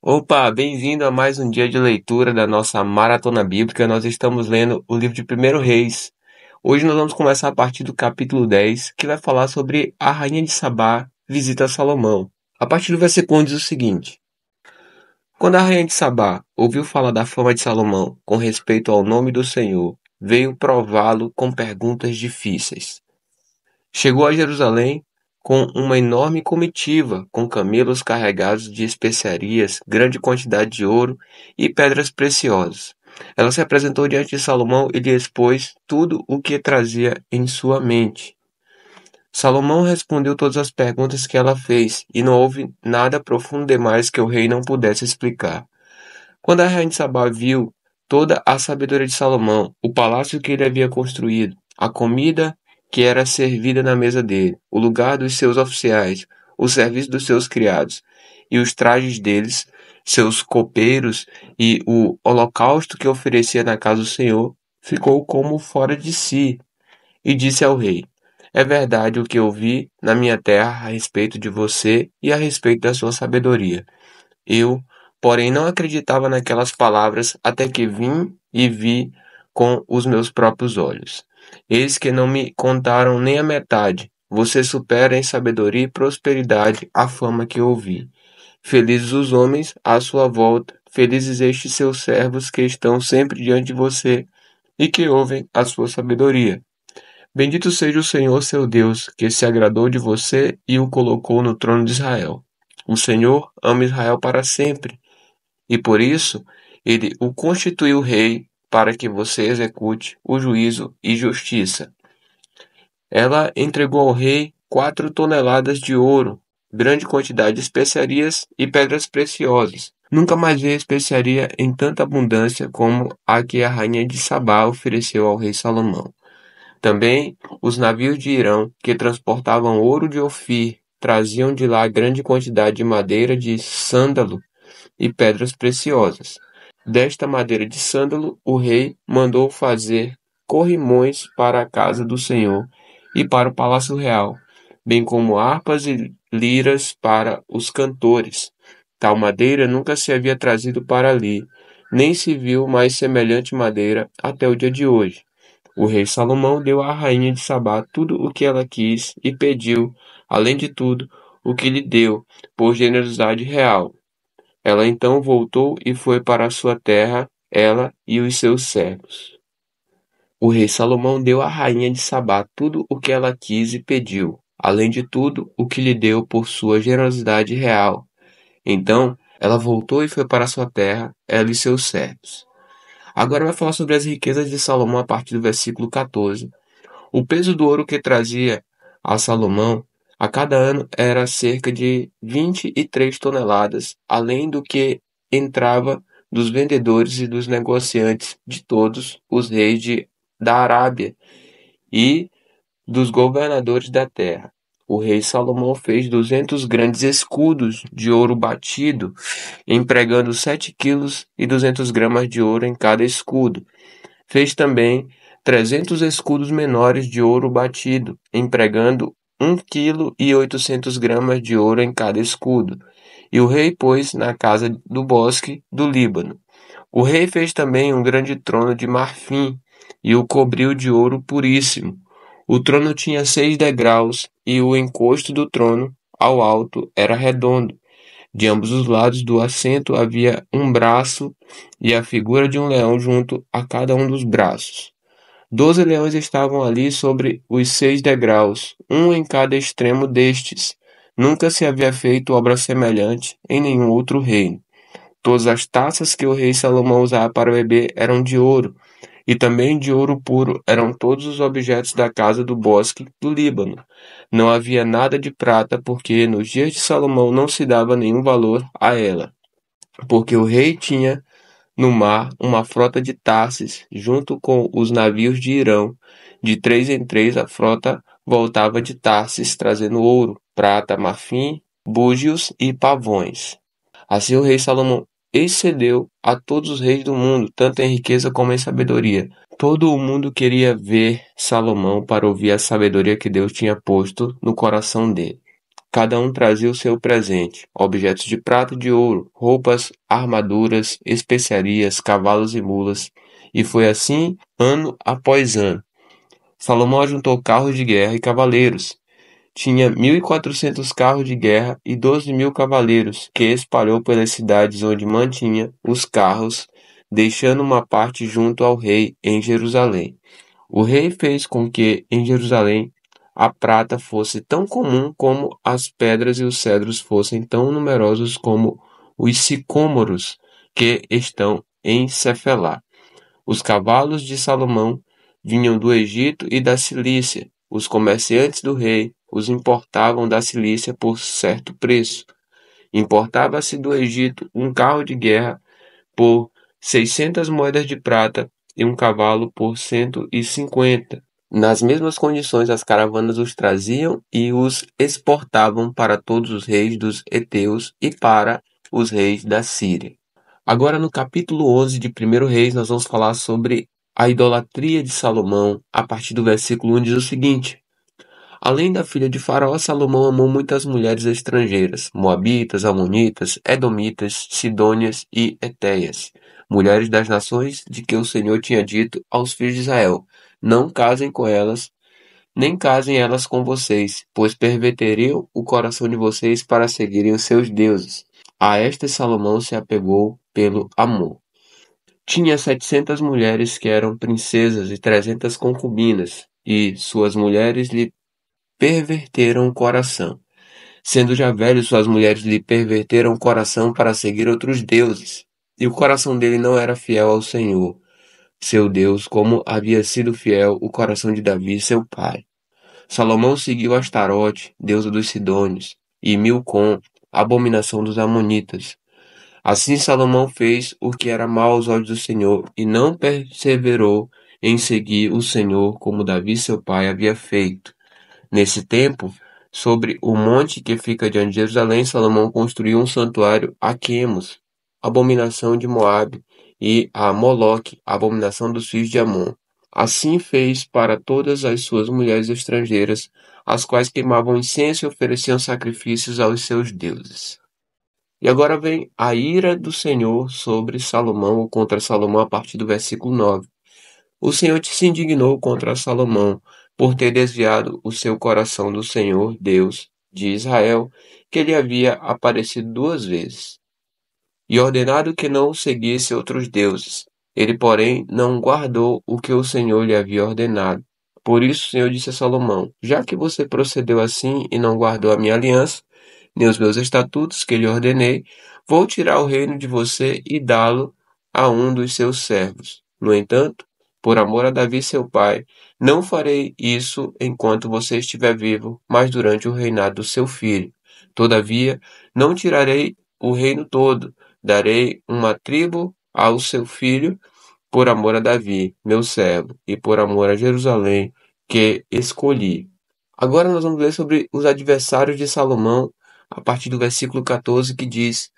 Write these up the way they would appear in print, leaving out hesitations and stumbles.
Opa, bem-vindo a mais um dia de leitura da nossa maratona bíblica. Nós estamos lendo o livro de Primeiro Reis. Hoje nós vamos começar a partir do capítulo 10, que vai falar sobre a rainha de Sabá visita Salomão. A partir do versículo 1 diz o seguinte: Quando a rainha de Sabá ouviu falar da fama de Salomão com respeito ao nome do Senhor, veio prová-lo com perguntas difíceis. Chegou a Jerusalém com uma enorme comitiva, com camelos carregados de especiarias, grande quantidade de ouro e pedras preciosas. Ela se apresentou diante de Salomão e lhe expôs tudo o que trazia em sua mente. Salomão respondeu todas as perguntas que ela fez, e não houve nada profundo demais que o rei não pudesse explicar. Quando a rainha de Sabá viu toda a sabedoria de Salomão, o palácio que ele havia construído, a comida que era servida na mesa dele, o lugar dos seus oficiais, o serviço dos seus criados, e os trajes deles, seus copeiros e o holocausto que oferecia na casa do Senhor, ficou como fora de si, e disse ao rei: É verdade o que ouvi na minha terra a respeito de você e a respeito da sua sabedoria. Eu, porém, não acreditava naquelas palavras até que vim e vi com os meus próprios olhos. Eis que não me contaram nem a metade. Você supera em sabedoria e prosperidade a fama que ouvi. Felizes os homens à sua volta, felizes estes seus servos que estão sempre diante de você e que ouvem a sua sabedoria. Bendito seja o Senhor seu Deus, que se agradou de você e o colocou no trono de Israel. O Senhor ama Israel para sempre, e por isso ele o constituiu rei para que você execute o juízo e justiça. Ela entregou ao rei 4 toneladas de ouro, grande quantidade de especiarias e pedras preciosas. Nunca mais veio especiaria em tanta abundância como a que a rainha de Sabá ofereceu ao rei Salomão. Também os navios de Irão, que transportavam ouro de Ofir, traziam de lá grande quantidade de madeira de sândalo e pedras preciosas. Desta madeira de sândalo, o rei mandou fazer corrimões para a casa do Senhor e para o palácio real, bem como harpas e liras para os cantores. Tal madeira nunca se havia trazido para ali, nem se viu mais semelhante madeira até o dia de hoje. O rei Salomão deu à rainha de Sabá tudo o que ela quis e pediu, além de tudo, o que lhe deu, por generosidade real. Ela então voltou e foi para a sua terra, ela e os seus servos. O rei Salomão deu à rainha de Sabá tudo o que ela quis e pediu, além de tudo o que lhe deu por sua generosidade real. Então ela voltou e foi para a sua terra, ela e seus servos. Agora vai falar sobre as riquezas de Salomão a partir do versículo 14. O peso do ouro que trazia a Salomão a cada ano era cerca de 23 toneladas, além do que entrava dos vendedores e dos negociantes de todos os reis da Arábia e dos governadores da terra. O rei Salomão fez 200 grandes escudos de ouro batido, empregando 7 quilos e 200 gramas de ouro em cada escudo. Fez também 300 escudos menores de ouro batido, empregando 1,8 kg de ouro em cada escudo. E o rei pôs na casa do bosque do Líbano. O rei fez também um grande trono de marfim e o cobriu de ouro puríssimo. O trono tinha 6 degraus e o encosto do trono ao alto era redondo. De ambos os lados do assento havia um braço e a figura de um leão junto a cada um dos braços. 12 leões estavam ali sobre os 6 degraus, um em cada extremo destes. Nunca se havia feito obra semelhante em nenhum outro reino. Todas as taças que o rei Salomão usava para beber eram de ouro, e também de ouro puro eram todos os objetos da casa do bosque do Líbano. Não havia nada de prata, porque nos dias de Salomão não se dava nenhum valor a ela, porque o rei tinha no mar uma frota de Tarsis, junto com os navios de Irão. De 3 em 3 a frota voltava de Tarsis, trazendo ouro, prata, marfim, búzios e pavões. Assim o rei Salomão excedeu a todos os reis do mundo, tanto em riqueza como em sabedoria. Todo o mundo queria ver Salomão para ouvir a sabedoria que Deus tinha posto no coração dele. Cada um trazia o seu presente: objetos de prata e de ouro, roupas, armaduras, especiarias, cavalos e mulas. E foi assim, ano após ano. Salomão ajuntou carros de guerra e cavaleiros. Tinha 1.400 carros de guerra e 12.000 cavaleiros, que espalhou pelas cidades onde mantinha os carros, deixando uma parte junto ao rei em Jerusalém. O rei fez com que, em Jerusalém, a prata fosse tão comum como as pedras e os cedros fossem tão numerosos como os sicômoros que estão em Cefelá. Os cavalos de Salomão vinham do Egito e da Cilícia. Os comerciantes do rei os importavam da Cilícia por certo preço. Importava-se do Egito um carro de guerra por 600 moedas de prata e um cavalo por 150. Nas mesmas condições, as caravanas os traziam e os exportavam para todos os reis dos heteus e para os reis da Síria. Agora, no capítulo 11 de 1 Reis, nós vamos falar sobre a idolatria de Salomão. A partir do versículo 1 diz o seguinte: Além da filha de Faraó, Salomão amou muitas mulheres estrangeiras, moabitas, amonitas, edomitas, sidônias e etéias, mulheres das nações de que o Senhor tinha dito aos filhos de Israel: Não casem com elas, nem casem elas com vocês, pois perverteriam o coração de vocês para seguirem os seus deuses. A estas Salomão se apegou pelo amor. Tinha 700 mulheres que eram princesas e 300 concubinas, e suas mulheres lhe perverteram o coração. Sendo já velho, suas mulheres lhe perverteram o coração para seguir outros deuses. E o coração dele não era fiel ao Senhor, seu Deus, como havia sido fiel o coração de Davi, seu pai. Salomão seguiu Astarote, deusa dos Sidônios, e Milcom, abominação dos Amonitas. Assim Salomão fez o que era mal aos olhos do Senhor, e não perseverou em seguir o Senhor como Davi, seu pai, havia feito. Nesse tempo, sobre o monte que fica diante de Jerusalém, Salomão construiu um santuário a Quemos, abominação de Moabe, e a Moloque, abominação dos filhos de Amon. Assim fez para todas as suas mulheres estrangeiras, as quais queimavam incenso e ofereciam sacrifícios aos seus deuses. E agora vem a ira do Senhor sobre Salomão ou contra Salomão a partir do versículo 9. O Senhor se indignou contra Salomão por ter desviado o seu coração do Senhor, Deus de Israel, que lhe havia aparecido 2 vezes, e ordenado que não seguisse outros deuses. Ele, porém, não guardou o que o Senhor lhe havia ordenado. Por isso o Senhor disse a Salomão: Já que você procedeu assim e não guardou a minha aliança, nem os meus estatutos que lhe ordenei, vou tirar o reino de você e dá-lo a um dos seus servos. No entanto, por amor a Davi seu pai, não farei isso enquanto você estiver vivo, mas durante o reinado do seu filho. Todavia, não tirarei o reino todo, darei uma tribo ao seu filho, por amor a Davi, meu servo, e por amor a Jerusalém, que escolhi. Agora nós vamos ler sobre os adversários de Salomão, a partir do versículo 14, que diz: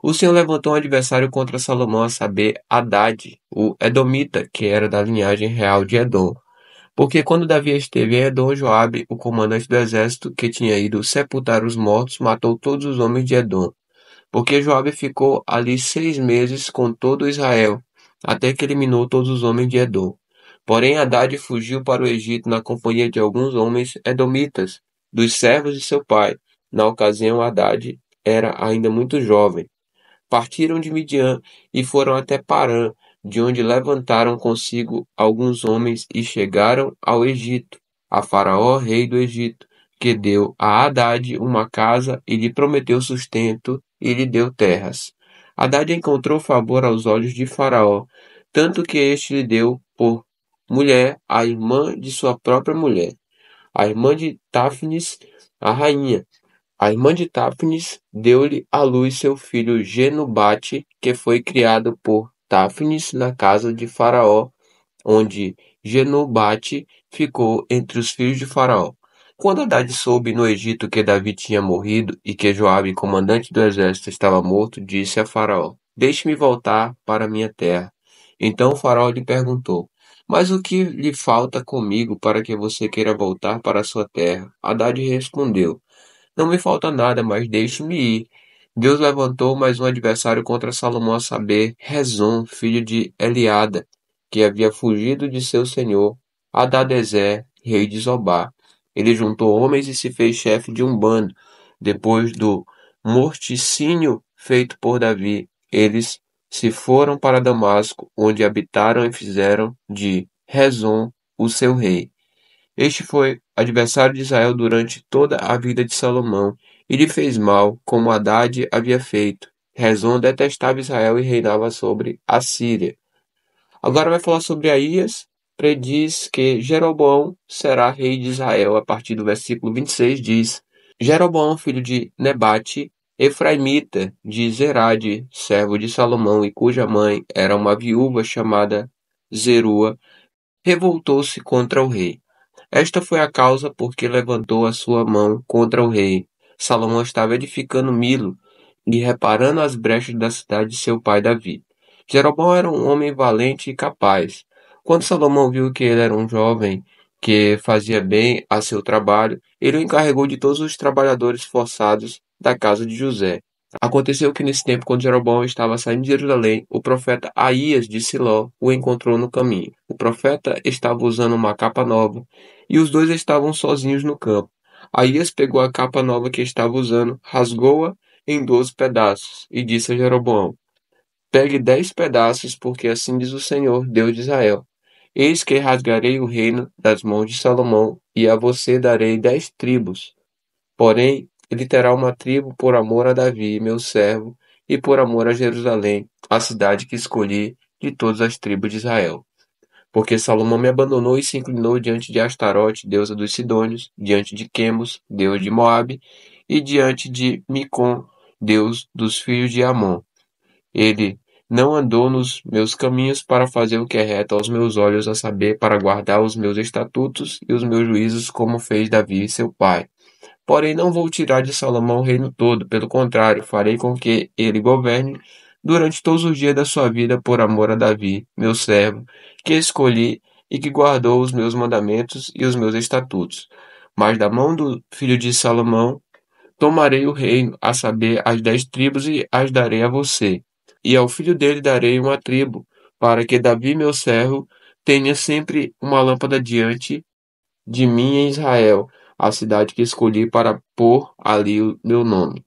O Senhor levantou um adversário contra Salomão, a saber, Hadade, o Edomita, que era da linhagem real de Edom. Porque quando Davi esteve em Edom, Joabe, o comandante do exército, que tinha ido sepultar os mortos, matou todos os homens de Edom. Porque Joabe ficou ali 6 meses com todo Israel, até que eliminou todos os homens de Edom. Porém, Hadade fugiu para o Egito na companhia de alguns homens edomitas, dos servos de seu pai. Na ocasião, Hadade era ainda muito jovem. Partiram de Midian e foram até Parã, de onde levantaram consigo alguns homens e chegaram ao Egito, a Faraó, rei do Egito, que deu a Hadade uma casa e lhe prometeu sustento e lhe deu terras. Hadade encontrou favor aos olhos de Faraó, tanto que este lhe deu por mulher a irmã de sua própria mulher, a irmã de Táfnis, a rainha. A irmã de Táfnis deu-lhe à luz seu filho Genubate, que foi criado por Táfnis na casa de Faraó, onde Genubate ficou entre os filhos de Faraó. Quando Haddad soube no Egito que Davi tinha morrido e que Joabe, comandante do exército, estava morto, disse a Faraó: Deixe-me voltar para minha terra. Então o Faraó lhe perguntou: Mas o que lhe falta comigo para que você queira voltar para a sua terra? Haddad respondeu: Não me falta nada, mas deixe-me ir. Deus levantou mais um adversário contra Salomão, a saber, Rezon, filho de Eliada, que havia fugido de seu senhor, Hadadezer, rei de Zobá. Ele juntou homens e se fez chefe de um bando. Depois do morticínio feito por Davi, eles se foram para Damasco, onde habitaram e fizeram de Rezon o seu rei. Este foi adversário de Israel durante toda a vida de Salomão, e lhe fez mal, como Hadade havia feito. Rezon detestava Israel e reinava sobre a Síria. Agora vai falar sobre Aías, prediz que Jeroboão será rei de Israel. A partir do versículo 26 diz: Jeroboão, filho de Nebate, efraimita de Zerade, servo de Salomão, e cuja mãe era uma viúva chamada Zerua, revoltou-se contra o rei. Esta foi a causa por que levantou a sua mão contra o rei. Salomão estava edificando Milo e reparando as brechas da cidade de seu pai Davi. Jeroboão era um homem valente e capaz. Quando Salomão viu que ele era um jovem que fazia bem a seu trabalho, ele o encarregou de todos os trabalhadores forçados da casa de José. Aconteceu que nesse tempo, quando Jeroboão estava saindo de Jerusalém, o profeta Aías de Siló o encontrou no caminho. O profeta estava usando uma capa nova e os dois estavam sozinhos no campo. Aías pegou a capa nova que estava usando, rasgou-a em 12 pedaços e disse a Jeroboão: Pegue 10 pedaços, porque assim diz o Senhor, Deus de Israel. Eis que rasgarei o reino das mãos de Salomão e a você darei 10 tribos. Porém, ele terá uma tribo por amor a Davi, meu servo, e por amor a Jerusalém, a cidade que escolhi de todas as tribos de Israel. Porque Salomão me abandonou e se inclinou diante de Astarote, deusa dos Sidônios, diante de Quemos, deus de Moabe, e diante de Micom, deus dos filhos de Amon. Ele não andou nos meus caminhos para fazer o que é reto aos meus olhos, a saber, para guardar os meus estatutos e os meus juízos, como fez Davi, seu pai. Porém, não vou tirar de Salomão o reino todo, pelo contrário, farei com que ele governe durante todos os dias da sua vida por amor a Davi, meu servo, que escolhi e que guardou os meus mandamentos e os meus estatutos. Mas da mão do filho de Salomão tomarei o reino, a saber, as 10 tribos, e as darei a você. E ao filho dele darei uma tribo, para que Davi, meu servo, tenha sempre uma lâmpada diante de mim em Israel, a cidade que escolhi para pôr ali o meu nome.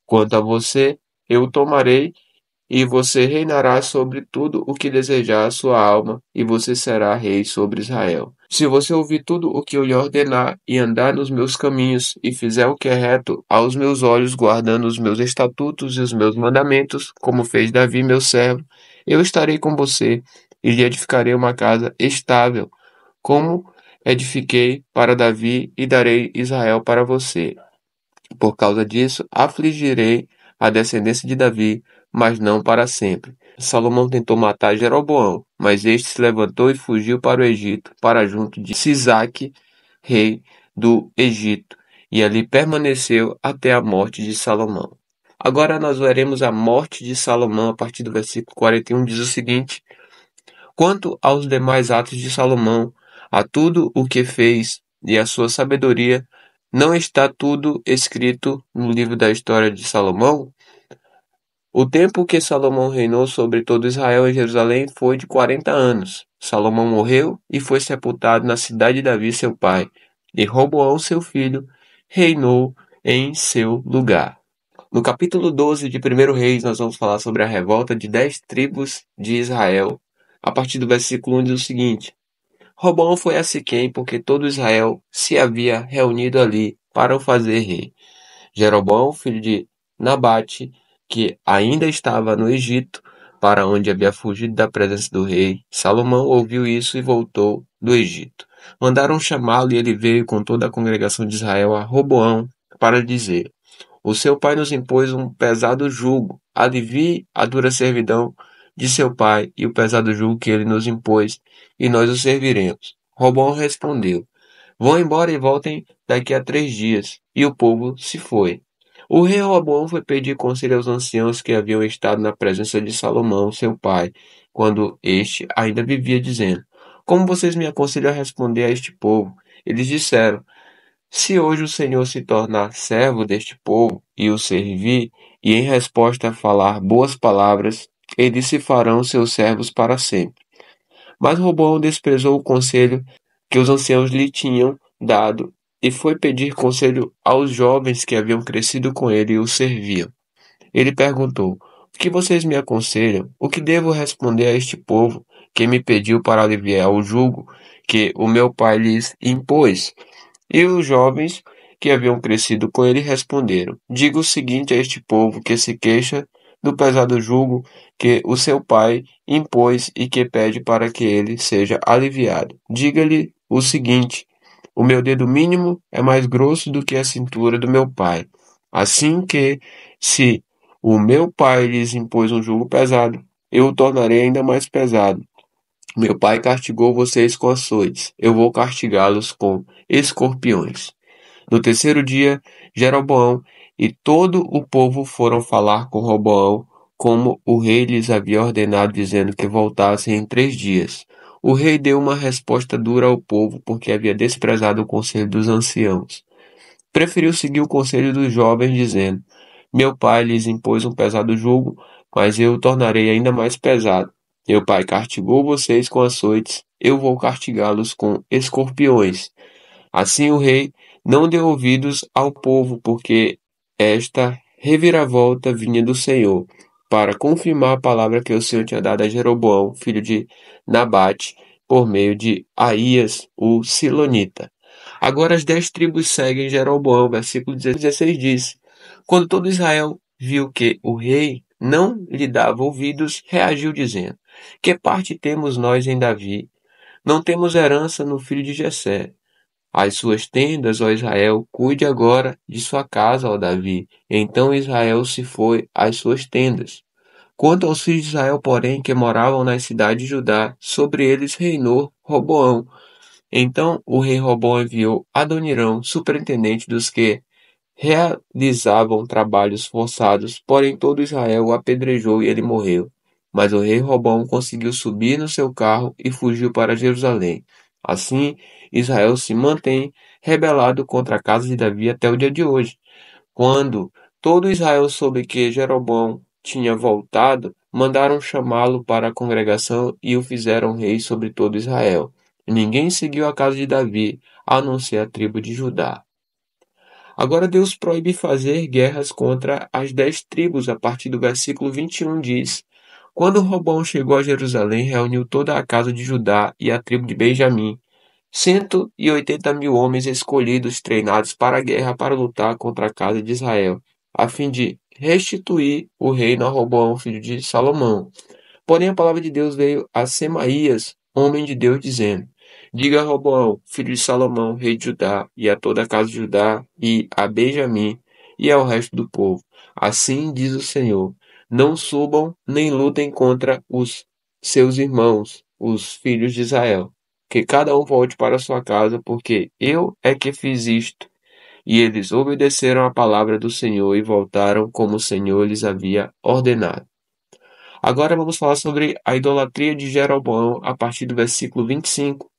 Quanto a você, eu o tomarei, e você reinará sobre tudo o que desejar a sua alma, e você será rei sobre Israel. Se você ouvir tudo o que eu lhe ordenar, e andar nos meus caminhos, e fizer o que é reto aos meus olhos, guardando os meus estatutos e os meus mandamentos, como fez Davi, meu servo, eu estarei com você, e lhe edificarei uma casa estável, como edifiquei para Davi e darei Israel para você. Por causa disso, afligirei a descendência de Davi, mas não para sempre. Salomão tentou matar Jeroboão, mas este se levantou e fugiu para o Egito, para junto de Sisaque, rei do Egito, e ali permaneceu até a morte de Salomão. Agora nós veremos a morte de Salomão a partir do versículo 41, diz o seguinte: Quanto aos demais atos de Salomão, a tudo o que fez e a sua sabedoria, não está tudo escrito no livro da história de Salomão? O tempo que Salomão reinou sobre todo Israel e Jerusalém foi de 40 anos. Salomão morreu e foi sepultado na cidade de Davi, seu pai, e Roboão, seu filho, reinou em seu lugar. No capítulo 12 de 1 Reis, nós vamos falar sobre a revolta de 10 tribos de Israel. A partir do versículo 1 diz o seguinte: Roboão foi a Siquém porque todo Israel se havia reunido ali para o fazer rei. Jeroboão, filho de Nabate, que ainda estava no Egito, para onde havia fugido da presença do rei, Salomão ouviu isso e voltou do Egito. Mandaram chamá-lo e ele veio com toda a congregação de Israel a Roboão para dizer: O seu pai nos impôs um pesado jugo. Alivie a dura servidão de seu pai e o pesado jugo que ele nos impôs, e nós o serviremos. Roboão respondeu: Vão embora e voltem daqui a 3 dias. E o povo se foi. O rei Roboão foi pedir conselho aos anciãos que haviam estado na presença de Salomão, seu pai, quando este ainda vivia, dizendo: Como vocês me aconselham a responder a este povo? Eles disseram: Se hoje o Senhor se tornar servo deste povo e o servir, e em resposta falar boas palavras, eles se farão seus servos para sempre. Mas Roboão desprezou o conselho que os anciãos lhe tinham dado e foi pedir conselho aos jovens que haviam crescido com ele e o serviam. Ele perguntou: O que vocês me aconselham? O que devo responder a este povo que me pediu para aliviar o jugo que o meu pai lhes impôs? E os jovens que haviam crescido com ele responderam: Diga o seguinte a este povo que se queixa do pesado jugo que o seu pai impôs e que pede para que ele seja aliviado. Diga-lhe o seguinte: O meu dedo mínimo é mais grosso do que a cintura do meu pai. Assim que, se o meu pai lhes impôs um jugo pesado, eu o tornarei ainda mais pesado. Meu pai castigou vocês com açoites, eu vou castigá-los com escorpiões. No terceiro dia, Jeroboão e todo o povo foram falar com Roboão, como o rei lhes havia ordenado, dizendo que voltassem em 3 dias. O rei deu uma resposta dura ao povo, porque havia desprezado o conselho dos anciãos. Preferiu seguir o conselho dos jovens, dizendo: Meu pai lhes impôs um pesado jugo, mas eu o tornarei ainda mais pesado. Meu pai castigou vocês com açoites, eu vou castigá-los com escorpiões. Assim o rei não deu ouvidos ao povo, porque esta reviravolta vinha do Senhor, para confirmar a palavra que o Senhor tinha dado a Jeroboão, filho de Nabate, por meio de Aías, o Silonita. Agora as 10 tribos seguem Jeroboão, versículo 16 diz: Quando todo Israel viu que o rei não lhe dava ouvidos, reagiu dizendo: Que parte temos nós em Davi? Não temos herança no filho de Jessé. As suas tendas, ó Israel, cuide agora de sua casa, ó Davi. Então Israel se foi às suas tendas. Quanto aos filhos de Israel, porém, que moravam nas cidades de Judá, sobre eles reinou Roboão. Então o rei Roboão enviou Adonirão, superintendente dos que realizavam trabalhos forçados, porém todo Israel o apedrejou e ele morreu. Mas o rei Robão conseguiu subir no seu carro e fugiu para Jerusalém. Assim, Israel se mantém rebelado contra a casa de Davi até o dia de hoje. Quando todo Israel soube que Jeroboão tinha voltado, mandaram chamá-lo para a congregação e o fizeram rei sobre todo Israel. Ninguém seguiu a casa de Davi, a não ser a tribo de Judá. Agora Deus proíbe fazer guerras contra as 10 tribos, a partir do versículo 21 diz: Quando Robão chegou a Jerusalém, reuniu toda a casa de Judá e a tribo de Benjamim, 180.000 homens escolhidos, treinados para a guerra para lutar contra a casa de Israel, a fim de restituir o reino a Roboão, filho de Salomão. Porém, a palavra de Deus veio a Semaías, homem de Deus, dizendo: Diga a Roboão, filho de Salomão, rei de Judá, e a toda a casa de Judá, e a Benjamim, e ao resto do povo: Assim diz o Senhor: Não subam nem lutem contra os seus irmãos, os filhos de Israel. Que cada um volte para sua casa, porque eu é que fiz isto. E eles obedeceram à palavra do Senhor e voltaram como o Senhor lhes havia ordenado. Agora vamos falar sobre a idolatria de Jeroboão a partir do versículo 25.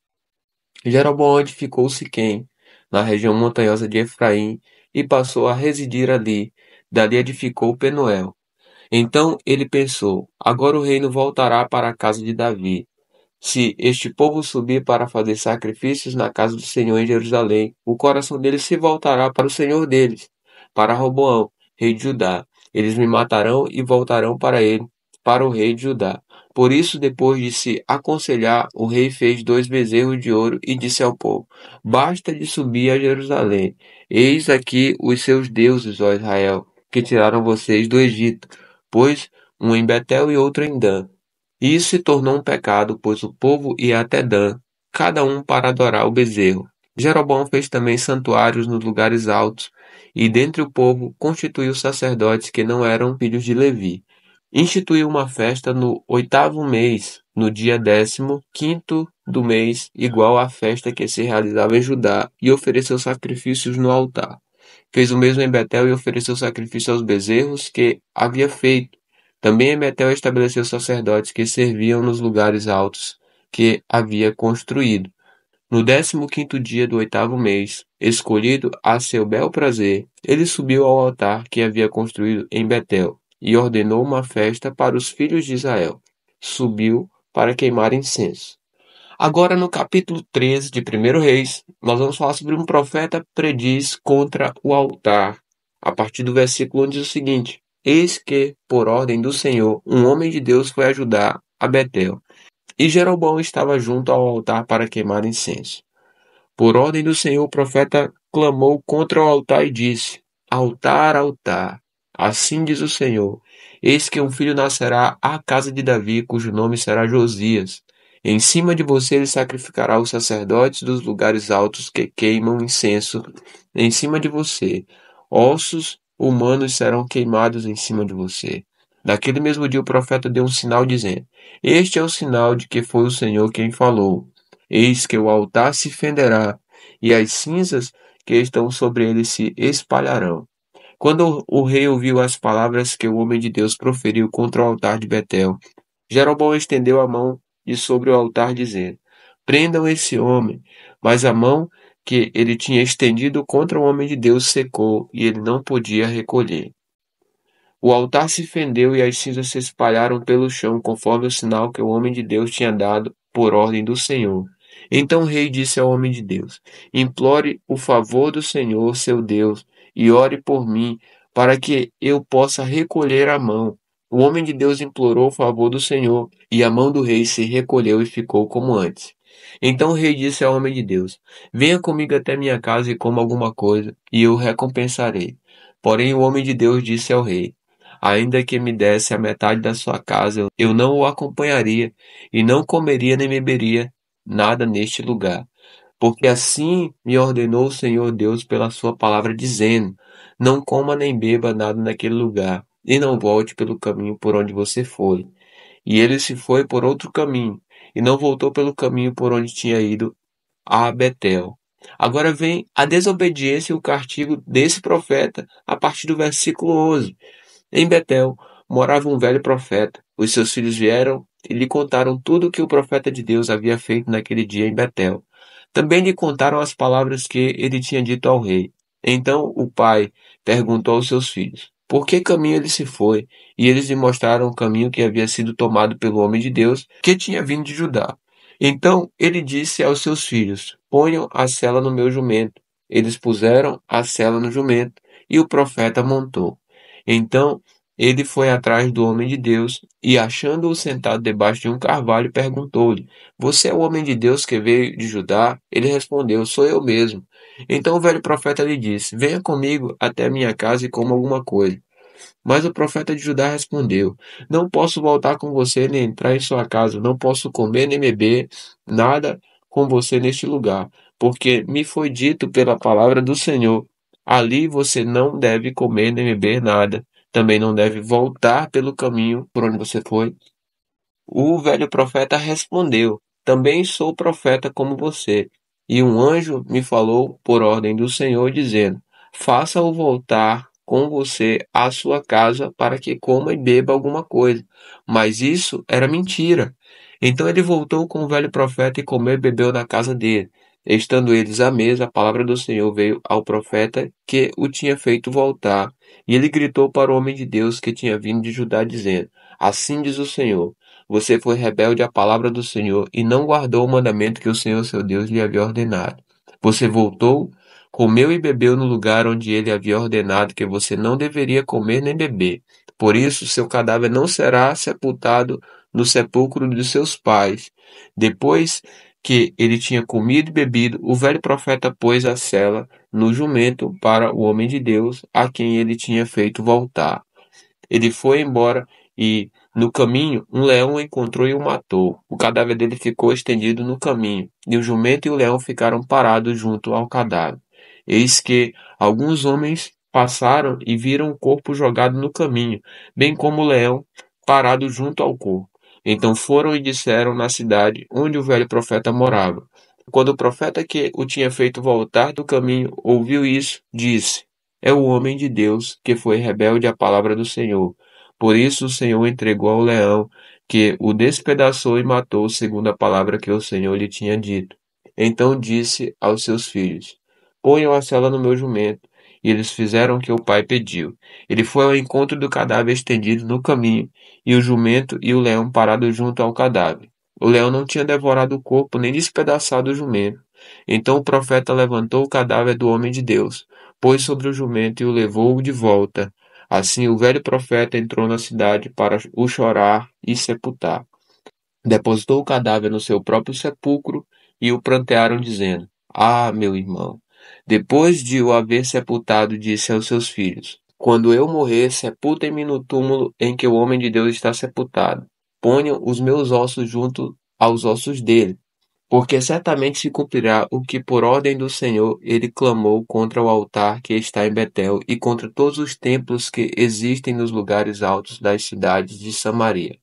Jeroboão edificou Siquém, na região montanhosa de Efraim, e passou a residir ali. Dali edificou Penuel. Então ele pensou: agora o reino voltará para a casa de Davi. Se este povo subir para fazer sacrifícios na casa do Senhor em Jerusalém, o coração deles se voltará para o Senhor deles, para Roboão, rei de Judá. Eles me matarão e voltarão para ele, para o rei de Judá. Por isso, depois de se aconselhar, o rei fez 2 bezerros de ouro e disse ao povo: Basta de subir a Jerusalém. Eis aqui os seus deuses, ó Israel, que tiraram vocês do Egito, pois um em Betel e outro em Dan. E isso se tornou um pecado, pois o povo ia até Dan, cada um para adorar o bezerro. Jeroboão fez também santuários nos lugares altos, e dentre o povo constituiu sacerdotes que não eram filhos de Levi. Instituiu uma festa no 8º mês, no dia 15º do mês, igual à festa que se realizava em Judá, e ofereceu sacrifícios no altar. Fez o mesmo em Betel e ofereceu sacrifício aos bezerros que havia feito. Também em Betel estabeleceu sacerdotes que serviam nos lugares altos que havia construído. No 15º dia do 8º mês, escolhido a seu bel prazer, ele subiu ao altar que havia construído em Betel e ordenou uma festa para os filhos de Israel. Subiu para queimar incenso. Agora, no capítulo 13 de 1 Reis, nós vamos falar sobre um profeta prediz contra o altar. A partir do versículo 1 diz o seguinte: Eis que, por ordem do Senhor, um homem de Deus foi ajudar a Betel. E Jeroboão estava junto ao altar para queimar incenso. Por ordem do Senhor, o profeta clamou contra o altar e disse: Altar, altar, assim diz o Senhor: Eis que um filho nascerá à casa de Davi, cujo nome será Josias. Em cima de você ele sacrificará os sacerdotes dos lugares altos que queimam incenso em cima de você. Ossos humanos serão queimados em cima de você. Naquele mesmo dia o profeta deu um sinal dizendo: Este é o sinal de que foi o Senhor quem falou. Eis que o altar se fenderá, e as cinzas que estão sobre ele se espalharão. Quando o rei ouviu as palavras que o homem de Deus proferiu contra o altar de Betel, Jeroboão estendeu a mão de sobre o altar, dizendo: Prendam esse homem. Mas a mão que ele tinha estendido contra o homem de Deus secou, e ele não podia recolher. O altar se fendeu e as cinzas se espalharam pelo chão, conforme o sinal que o homem de Deus tinha dado por ordem do Senhor. Então o rei disse ao homem de Deus: Implore o favor do Senhor, seu Deus, e ore por mim, para que eu possa recolher a mão. O homem de Deus implorou o favor do Senhor, e a mão do rei se recolheu e ficou como antes. Então o rei disse ao homem de Deus: Venha comigo até minha casa e coma alguma coisa, e eu o recompensarei. Porém o homem de Deus disse ao rei: Ainda que me desse a metade da sua casa, eu não o acompanharia, e não comeria nem beberia nada neste lugar. Porque assim me ordenou o Senhor Deus pela sua palavra, dizendo: Não coma nem beba nada naquele lugar, e não volte pelo caminho por onde você foi. E ele se foi por outro caminho, e não voltou pelo caminho por onde tinha ido a Betel. Agora vem a desobediência e o castigo desse profeta a partir do versículo 11. Em Betel morava um velho profeta. Os seus filhos vieram e lhe contaram tudo o que o profeta de Deus havia feito naquele dia em Betel. Também lhe contaram as palavras que ele tinha dito ao rei. Então o pai perguntou aos seus filhos: Por que caminho ele se foi? E eles lhe mostraram o caminho que havia sido tomado pelo homem de Deus, que tinha vindo de Judá. Então ele disse aos seus filhos: Ponham a sela no meu jumento. Eles puseram a sela no jumento, e o profeta montou. Então ele foi atrás do homem de Deus e, achando-o sentado debaixo de um carvalho, perguntou-lhe: Você é o homem de Deus que veio de Judá? Ele respondeu: Sou eu mesmo. Então o velho profeta lhe disse: Venha comigo até a minha casa e coma alguma coisa. Mas o profeta de Judá respondeu: Não posso voltar com você nem entrar em sua casa, não posso comer nem beber nada com você neste lugar, porque me foi dito pela palavra do Senhor: Ali você não deve comer nem beber nada, também não deve voltar pelo caminho por onde você foi. O velho profeta respondeu: Também sou profeta como você. E um anjo me falou por ordem do Senhor, dizendo: Faça-o voltar com você à sua casa para que coma e beba alguma coisa. Mas isso era mentira. Então ele voltou com o velho profeta e comeu e bebeu na casa dele. Estando eles à mesa, a palavra do Senhor veio ao profeta que o tinha feito voltar. E ele gritou para o homem de Deus que tinha vindo de Judá, dizendo: Assim diz o Senhor: Você foi rebelde à palavra do Senhor e não guardou o mandamento que o Senhor seu Deus lhe havia ordenado. Você voltou, comeu e bebeu no lugar onde ele havia ordenado que você não deveria comer nem beber. Por isso, seu cadáver não será sepultado no sepulcro de seus pais. Depois que ele tinha comido e bebido, o velho profeta pôs a sela no jumento para o homem de Deus, a quem ele tinha feito voltar. Ele foi embora e, no caminho, um leão o encontrou e o matou. O cadáver dele ficou estendido no caminho, e o jumento e o leão ficaram parados junto ao cadáver. Eis que alguns homens passaram e viram o corpo jogado no caminho, bem como o leão parado junto ao corpo. Então foram e disseram na cidade onde o velho profeta morava. Quando o profeta que o tinha feito voltar do caminho ouviu isso, disse: É o homem de Deus que foi rebelde à palavra do Senhor. Por isso o Senhor entregou ao leão, que o despedaçou e matou, segundo a palavra que o Senhor lhe tinha dito. Então disse aos seus filhos: Ponham a sela no meu jumento. E eles fizeram o que o pai pediu. Ele foi ao encontro do cadáver estendido no caminho, e o jumento e o leão parados junto ao cadáver. O leão não tinha devorado o corpo nem despedaçado o jumento. Então o profeta levantou o cadáver do homem de Deus, pôs sobre o jumento e o levou de volta. Assim o velho profeta entrou na cidade para o chorar e sepultar. Depositou o cadáver no seu próprio sepulcro e o prantearam, dizendo: Ah, meu irmão! Depois de o haver sepultado, disse aos seus filhos: Quando eu morrer, sepultem-me no túmulo em que o homem de Deus está sepultado. Ponham os meus ossos junto aos ossos dele, porque certamente se cumprirá o que, por ordem do Senhor, ele clamou contra o altar que está em Betel e contra todos os templos que existem nos lugares altos das cidades de Samaria.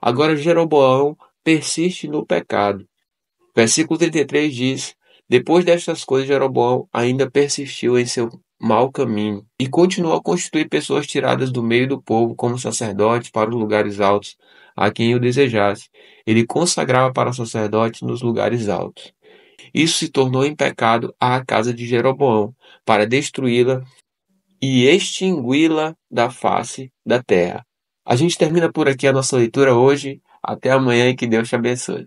Agora Jeroboão persiste no pecado. Versículo 33 diz: Depois destas coisas, Jeroboão ainda persistiu em seu mau caminho e continuou a constituir pessoas tiradas do meio do povo como sacerdotes para os lugares altos, a quem o desejasse. Ele consagrava para sacerdotes nos lugares altos. Isso se tornou em pecado à casa de Jeroboão, para destruí-la e extingui-la da face da terra. A gente termina por aqui a nossa leitura hoje. Até amanhã e que Deus te abençoe.